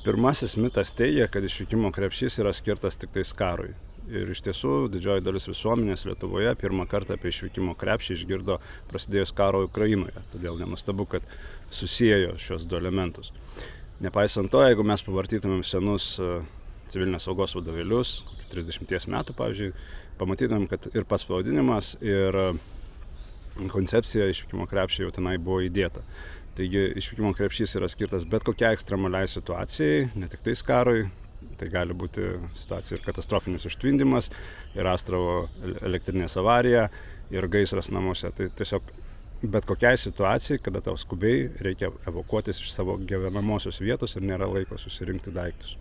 Pirmasis mitas teigia, kad išvykimo krepšys yra skirtas tik tais karui. Ir iš tiesų didžioji dalis visuomenės Lietuvoje pirmą kartą apie išvykimo krepšį išgirdo prasidėjus karo Ukrainoje. Todėl nenuostabu, kad susiejo šios du elementus. Nepaisant to, jeigu mes pavartytumėm senus civilinės saugos vadovėlius, 30 metų, pavyzdžiui, pamatytumėm, kad ir pats pavadinimas, ir koncepcija išvykimo krepšį jau tenai buvo įdėta. Taigi išvykimo krepšys yra skirtas bet kokiai ekstremaliai situacijai, ne tik tais karui. Tai gali būti situacija ir katastrofinis užtvindymas, ir Astravo elektrinės avarija, ir gaisras namuose. Tai tiesiog bet kokiai situacijai, kada tau skubiai reikia evakuotis iš savo gyvenamosios vietos ir nėra laiko susirinkti daiktus.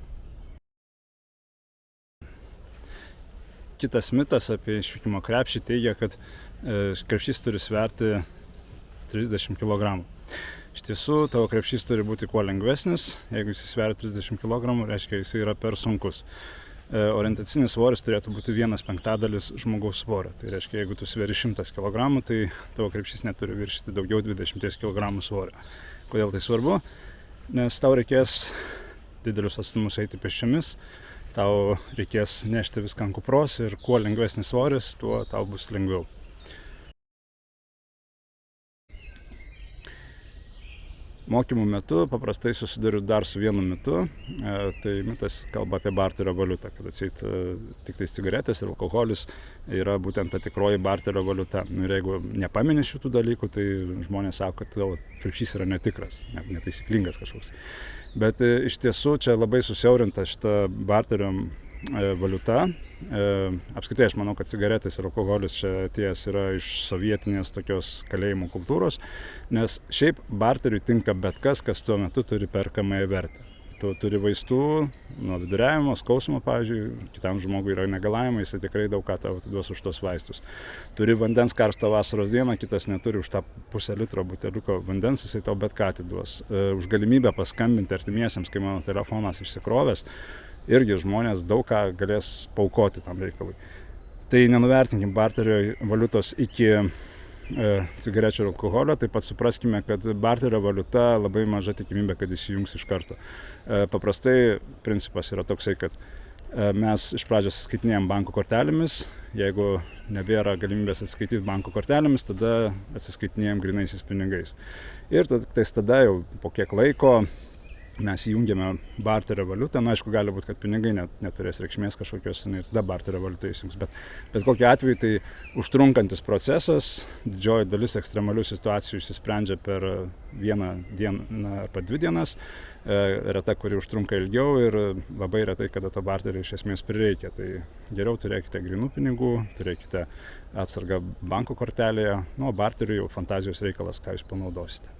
Kitas mitas apie išvykimo krepšį teigia, kad krepšys turi sverti 30 kg. Iš tiesų, tavo krepšys turi būti kuo lengvesnis. Jeigu jis sveria 30 kg, reiškia, jis yra per sunkus. Orientacinis svoris turėtų būti 1/5 žmogaus svorio. Tai reiškia, jeigu tu sveri 100 kg, tai tavo krepšys neturi viršyti daugiau 20 kg svorio. Kodėl tai svarbu? Nes tau reikės didelius atstumus eiti pėsčiomis, tau reikės nešti viską ant kupros ir kuo lengvesnis svoris, tuo tau bus lengviau. Mokymų metu paprastai susiduriu dar su vienu mitu. Tai mitas kalba apie barterio valiutą, kad atseit tik tai cigaretės ir alkoholis yra būtent ta tikroji barterio valiuta. Ir jeigu nepamini šitų dalykų, tai žmonės sako, kad tavo krepšys yra netikras, netaisyklingas kažkoks. Bet iš tiesų čia labai susiaurinta šita barterio valiuta. Apskritai aš manau, kad cigaretės ir alkoholis čia atėjęs yra iš sovietinės tokios kalėjimų kultūros, nes šiaip barteriui tinka bet kas tuo metu turi perkamąją vertę. Tu turi vaistų nuo viduriavimo, skausmo, pavyzdžiui, kitam žmogui yra negalavimai, jisai tikrai daug ką tau atiduos už tos vaistus. Turi vandens karštą vasaros dieną, kitas neturi, už tą pusę litro buteliuko vandens, jisai tau bet ką atiduos. Už galimybę paskambinti artimiesiems, kai mano telefonas išsikrovęs, irgi žmonės daug ką galės paaukoti tam reikalui. Tai nenuvertinkim barterio valiutos iki cigarečių ir alkoholio, taip pat supraskime, kad barterio valiuta labai maža tikimybė, kad įsijungs iš karto. Paprastai principas yra toksai, kad mes iš pradžios atsiskaitinėjom banko kortelėmis, jeigu nebėra galimybės atsiskaityti banko kortelėmis, tada atsiskaitinėjom grynaisiais pinigais. Ir tada jau po kiek laiko mes įjungiame barterio valiutą. Na, aišku, gali būti, kad pinigai neturės reikšmės kažkokios ir tada barterio valiuta įsijungs. Bet kokiu atveju tai užtrunkantis procesas, didžioji dalis ekstremalių situacijų išsisprendžia per vieną dieną arba 2 dienas, reta, kuri užtrunka ilgiau ir labai retai, kada to barterio iš esmės prireikia. Tai geriau turėkite grynų pinigų, turėkite atsargą banko kortelėje, nu, barteriui jau fantazijos reikalas, ką jūs panaudosite.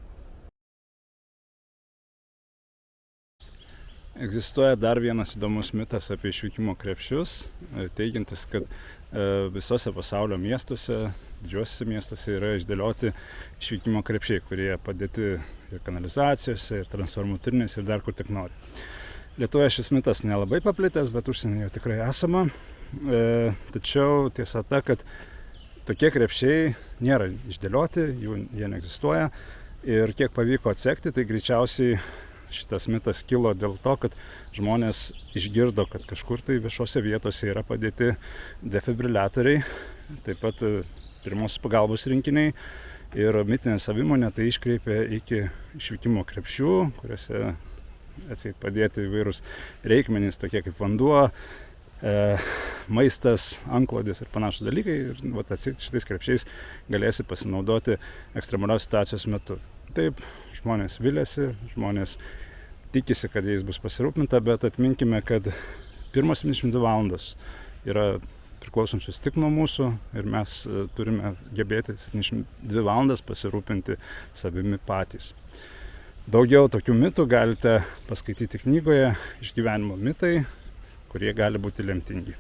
Egzistuoja dar vienas įdomus mitas apie išvykimo krepšius, teigiantis, kad visose pasaulio miestuose, didžiuosiuose miestuose yra išdėlioti išvykimo krepšiai, kurie padėti ir kanalizacijose, ir transformatorinėse, ir dar kur tik nori. Lietuvoje šis mitas nelabai paplitęs, bet užsienyje tikrai esama. Tačiau tiesa ta, kad tokie krepšiai nėra išdėlioti, jie neegzistuoja. Ir kiek pavyko atsekti, tai greičiausiai šitas mitas kilo dėl to, kad žmonės išgirdo, kad kažkur tai viešose vietose yra padėti defibriliatoriai, taip pat pirmos pagalbos rinkiniai ir mitinė savimonė tai iškreipė iki išvykimo krepšių, kuriuose atseit padėti įvairūs reikmenys, tokie kaip vanduo, maistas, antklodės ir panašus dalykai. Ir atseit šitais krepšiais galėsi pasinaudoti ekstremalios situacijos metu. Taip, žmonės viliasi, žmonės tikisi, kad jais bus pasirūpinta, bet atminkime, kad pirmas 72 valandos yra priklausančios tik nuo mūsų ir mes turime gebėti 72 valandas pasirūpinti savimi patys. Daugiau tokių mitų galite paskaityti knygoje Išgyvenimo mitai, kurie gali būti lemtingi.